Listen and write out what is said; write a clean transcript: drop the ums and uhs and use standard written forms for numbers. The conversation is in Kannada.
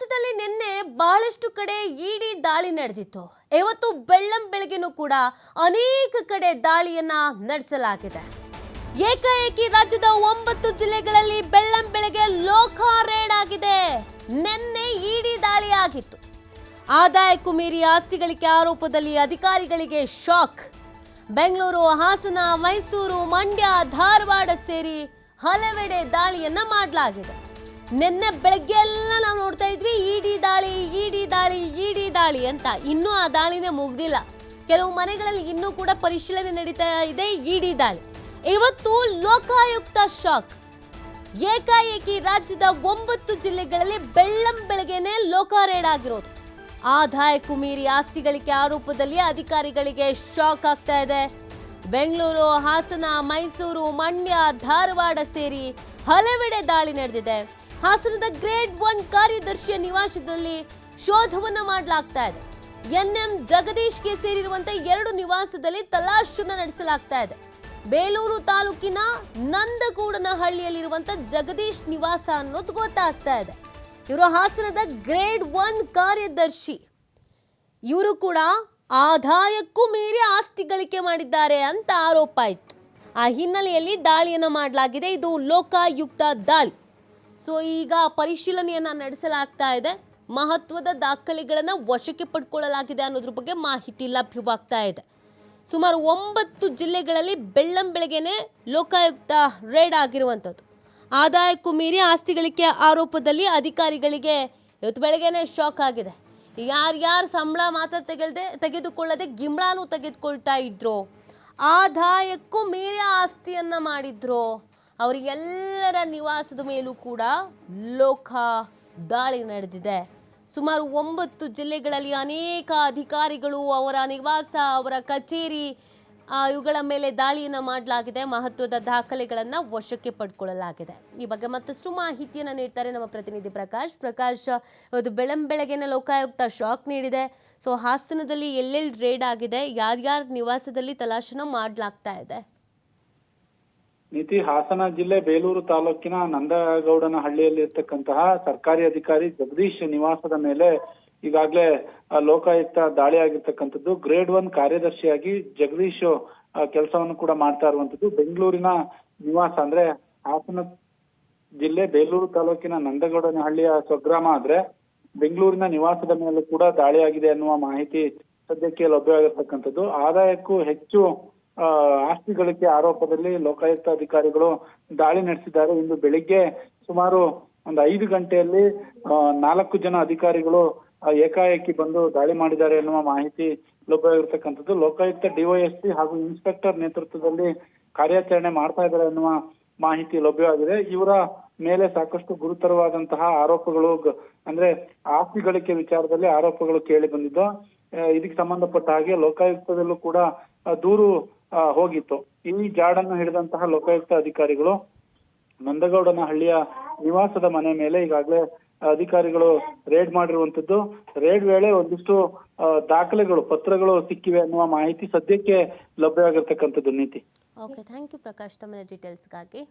ರಾಜ್ಯದಲ್ಲಿ ನಿನ್ನೆ ಬಹಳಷ್ಟು ಕಡೆ ಇಡಿ ದಾಳಿ ನಡೆದಿತ್ತು. ಇವತ್ತು ಬೆಳ್ಳಂಬೆಳಗ್ಗೆನೂ ಕೂಡ ಅನೇಕ ಕಡೆ ದಾಳಿಯನ್ನ ನಡೆಸಲಾಗಿದೆ. ಏಕಾಏಕಿ ರಾಜ್ಯದ 9 ಜಿಲ್ಲೆಗಳಲ್ಲಿ ಬೆಳ್ಳಂಬೆಳಗ್ಗೆ ಲೋಕ ರೇಡ್ ಆಗಿದೆ. ನಿನ್ನೆ ಇಡಿ ದಾಳಿ ಆಗಿತ್ತು. ಆದಾಯಕ್ಕೂ ಮೀರಿ ಆಸ್ತಿ ಗಳಿಕೆ ಆರೋಪದಲ್ಲಿ ಅಧಿಕಾರಿಗಳಿಗೆ ಶಾಕ್. ಬೆಂಗಳೂರು, ಹಾಸನ, ಮೈಸೂರು, ಮಂಡ್ಯ, ಧಾರವಾಡ ಸೇರಿ ಹಲವೆಡೆ ದಾಳಿಯನ್ನ ಮಾಡಲಾಗಿದೆ. ನಿನ್ನೆ ಬೆಳಗ್ಗೆ ಎಲ್ಲ ನಾವು ನೋಡ್ತಾ ಇದ್ವಿ ಇಡಿ ದಾಳಿ ಅಂತ. ಇನ್ನೂ ಆ ದಾಳಿನೇ ಮುಗ್ದಿಲ್ಲ. ಕೆಲವು ಮನೆಗಳಲ್ಲಿ ಇನ್ನೂ ಕೂಡ ಪರಿಶೀಲನೆ ನಡೀತಾ ಇದೆ ಇಡಿ ದಾಳಿ. ಇವತ್ತು ಲೋಕಾಯುಕ್ತ ಶಾಕ್. ಏಕಾಏಕಿ ರಾಜ್ಯದ 9 ಜಿಲ್ಲೆಗಳಲ್ಲಿ ಬೆಳ್ಳಂಬೆಳಗ್ಗೆನೆ ಲೋಕ ರೇಡ್ ಆಗಿರೋದು. ಆದಾಯಕ್ಕೂ ಮೀರಿ ಆಸ್ತಿ ಗಳಿಕೆ ಆರೋಪದಲ್ಲಿ ಅಧಿಕಾರಿಗಳಿಗೆ ಶಾಕ್ ಆಗ್ತಾ ಇದೆ. ಬೆಂಗಳೂರು, ಹಾಸನ, ಮೈಸೂರು, ಮಂಡ್ಯ, ಧಾರವಾಡ ಸೇರಿ ಹಲವೆಡೆ ದಾಳಿ ನಡೆದಿದೆ. ಹಾಸನದ ಗ್ರೇಡ್ 1 ಕಾರ್ಯದರ್ಶಿಯ ನಿವಾಸದಲ್ಲಿ ಶೋಧವನ್ನ ಮಾಡಲಾಗ್ತಾ ಇದೆ. ಎನ್ಎಂ ಜಗದೀಶ್ಗೆ ಸೇರಿರುವಂತೆ 2 ನಿವಾಸದಲ್ಲಿ ತಲಾಶನ್ನ ನಡೆಸಲಾಗ್ತಾ ಇದೆ. ಬೇಲೂರು ತಾಲೂಕಿನ ನಂದಗೂಡನಹಳ್ಳಿಯಲ್ಲಿರುವಂತ ಜಗದೀಶ್ ನಿವಾಸ ಅನ್ನೋದು ಗೊತ್ತಾಗ್ತಾ ಇದೆ. ಇವರು ಹಾಸನದ ಗ್ರೇಡ್ 1 ಕಾರ್ಯದರ್ಶಿ. ಇವರು ಕೂಡ ಆದಾಯಕ್ಕೂ ಮೀರಿ ಆಸ್ತಿ ಗಳಿಕೆ ಮಾಡಿದ್ದಾರೆ ಅಂತ ಆರೋಪ ಇತ್ತು. ಆ ಹಿನ್ನೆಲೆಯಲ್ಲಿ ದಾಳಿಯನ್ನು ಮಾಡಲಾಗಿದೆ. ಇದು ಲೋಕಾಯುಕ್ತ ದಾಳಿ. ಸೊ ಈಗ ಪರಿಶೀಲನೆಯನ್ನ ನಡೆಸಲಾಗ್ತಾ ಇದೆ. ಮಹತ್ವದ ದಾಖಲೆಗಳನ್ನು ವಶಕ್ಕೆ ಪಡ್ಕೊಳ್ಳಲಾಗಿದೆ ಅನ್ನೋದ್ರ ಬಗ್ಗೆ ಮಾಹಿತಿ ಲಭ್ಯವಾಗ್ತಾ ಇದೆ. ಸುಮಾರು 9 ಜಿಲ್ಲೆಗಳಲ್ಲಿ ಬೆಳ್ಳಂಬೆಳಗ್ಗೆನೆ ಲೋಕಾಯುಕ್ತ ರೇಡ್ ಆಗಿರುವಂಥದ್ದು. ಆದಾಯಕ್ಕೂ ಮೀರಿ ಆಸ್ತಿ ಗಳಿಕೆ ಆರೋಪದಲ್ಲಿ ಅಧಿಕಾರಿಗಳಿಗೆ ಇವತ್ತು ಬೆಳಗ್ಗೆನೆ ಶಾಕ್ ಆಗಿದೆ. ಯಾರ್ಯಾರು ಸಂಬಳ ಮಾತ್ರ ತೆಗೆದುಕೊಳ್ಳದೆ ಗಿಂಬಳನೂ ತೆಗೆದುಕೊಳ್ತಾ ಇದ್ರು, ಆದಾಯಕ್ಕೂ ಮೀರಿ ಆಸ್ತಿಯನ್ನ ಮಾಡಿದ್ರು, ಅವರಿಗೆಲ್ಲರ ನಿವಾಸದ ಮೇಲೂ ಕೂಡ ಲೋಕ ದಾಳಿ ನಡೆದಿದೆ. ಸುಮಾರು 9 ಜಿಲ್ಲೆಗಳಲ್ಲಿ ಅನೇಕ ಅಧಿಕಾರಿಗಳು, ಅವರ ನಿವಾಸ, ಅವರ ಕಚೇರಿ ಇವುಗಳ ಮೇಲೆ ದಾಳಿಯನ್ನು ಮಾಡಲಾಗಿದೆ. ಮಹತ್ವದ ದಾಖಲೆಗಳನ್ನು ವಶಕ್ಕೆ ಪಡ್ಕೊಳ್ಳಲಾಗಿದೆ. ಈ ಬಗ್ಗೆ ಮತ್ತಷ್ಟು ಮಾಹಿತಿಯನ್ನು ನೀಡ್ತಾರೆ ನಮ್ಮ ಪ್ರತಿನಿಧಿ ಪ್ರಕಾಶ್. ಇವತ್ತು ಬೆಳ್ಳಂಬೆಳಗ್ಗೆನೆ ಲೋಕಾಯುಕ್ತ ಶಾಕ್ ನೀಡಿದೆ. ಸೊ ಹಾಸನದಲ್ಲಿ ಎಲ್ಲೆಲ್ಲಿ ರೇಡ್ ಆಗಿದೆ, ಯಾರ್ಯಾರ ನಿವಾಸದಲ್ಲಿ ತಲಾಶನ ಮಾಡಲಾಗ್ತಾ ಇದೆ? ನೀತಿ, ಹಾಸನ ಜಿಲ್ಲೆ ಬೇಲೂರು ತಾಲೂಕಿನ ನಂದಗೌಡನಹಳ್ಳಿಯಲ್ಲಿ ಇರ್ತಕ್ಕಂತಹ ಸರ್ಕಾರಿ ಅಧಿಕಾರಿ ಜಗದೀಶ್ ನಿವಾಸದ ಮೇಲೆ ಈಗಾಗಲೇ ಲೋಕಾಯುಕ್ತ ದಾಳಿ ಆಗಿರ್ತಕ್ಕಂಥದ್ದು. ಗ್ರೇಡ್ 1 ಕಾರ್ಯದರ್ಶಿಯಾಗಿ ಜಗದೀಶ್ ಕೆಲಸವನ್ನು ಕೂಡ ಮಾಡ್ತಾ ಇರುವಂತದ್ದು. ಬೆಂಗಳೂರಿನ ನಿವಾಸ ಅಂದ್ರೆ ಹಾಸನ ಜಿಲ್ಲೆ ಬೇಲೂರು ತಾಲೂಕಿನ ನಂದಗೌಡನಹಳ್ಳಿಯ ಸ್ವಗ್ರಾಮ ಆದ್ರೆ ಬೆಂಗಳೂರಿನ ನಿವಾಸದ ಮೇಲೂ ಕೂಡ ದಾಳಿ ಆಗಿದೆ ಅನ್ನುವ ಮಾಹಿತಿ ಸದ್ಯಕ್ಕೆ ಲಭ್ಯವಾಗಿರ್ತಕ್ಕಂಥದ್ದು. ಆದಾಯಕ್ಕೂ ಹೆಚ್ಚು ಆಸ್ತಿ ಗಳಿಕೆ ಆರೋಪದಲ್ಲಿ ಲೋಕಾಯುಕ್ತ ಅಧಿಕಾರಿಗಳು ದಾಳಿ ನಡೆಸಿದ್ದಾರೆ. ಇಂದು ಬೆಳಿಗ್ಗೆ ಸುಮಾರು ಒಂದು 5 ಗಂಟೆಯಲ್ಲಿ 4 ಜನ ಅಧಿಕಾರಿಗಳು ಏಕಾಏಕಿ ಬಂದು ದಾಳಿ ಮಾಡಿದ್ದಾರೆ ಎನ್ನುವ ಮಾಹಿತಿ ಲಭ್ಯವಾಗಿರ್ತಕ್ಕಂಥದ್ದು. ಲೋಕಾಯುಕ್ತ ಡಿವೈಎಸ್ಪಿ ಹಾಗೂ ಇನ್ಸ್ಪೆಕ್ಟರ್ ನೇತೃತ್ವದಲ್ಲಿ ಕಾರ್ಯಾಚರಣೆ ಮಾಡ್ತಾ ಇದ್ದಾರೆ ಎನ್ನುವ ಮಾಹಿತಿ ಲಭ್ಯವಾಗಿದೆ. ಇವರ ಮೇಲೆ ಸಾಕಷ್ಟು ಗುರುತರವಾದಂತಹ ಆರೋಪಗಳು ಅಂದ್ರೆ ಆಸ್ತಿ ಗಳಿಕೆ ವಿಚಾರದಲ್ಲಿ ಆರೋಪಗಳು ಕೇಳಿ ಬಂದಿದ್ದು. ಇದಕ್ಕೆ ಸಂಬಂಧಪಟ್ಟ ಹಾಗೆ ಲೋಕಾಯುಕ್ತದಲ್ಲೂ ಕೂಡ ದೂರು ಹೋಗಿತ್ತು. ಈ ಜಾಡನ್ನು ಹಿಡಿದಂತಹ ಲೋಕಾಯುಕ್ತ ಅಧಿಕಾರಿಗಳು ನಂದಗೌಡನಹಳ್ಳಿಯ ನಿವಾಸದ ಮನೆ ಮೇಲೆ ಈಗಾಗಲೇ ಅಧಿಕಾರಿಗಳು ರೇಡ್ ಮಾಡಿರುವಂತದ್ದು. ರೇಡ್ ವೇಳೆ ಒಂದಿಷ್ಟು ದಾಖಲೆಗಳು, ಪತ್ರಗಳು ಸಿಕ್ಕಿವೆ ಅನ್ನುವ ಮಾಹಿತಿ ಸದ್ಯಕ್ಕೆ ಲಭ್ಯವಾಗಿರ್ತಕ್ಕಂಥದ್ದು. ನೀತಿ. ಓಕೆ, ಥ್ಯಾಂಕ್ ಯು ಪ್ರಕಾಶ್, ತಮ್ಮ ಡೀಟೇಲ್ಸ್ಗಾಗಿ.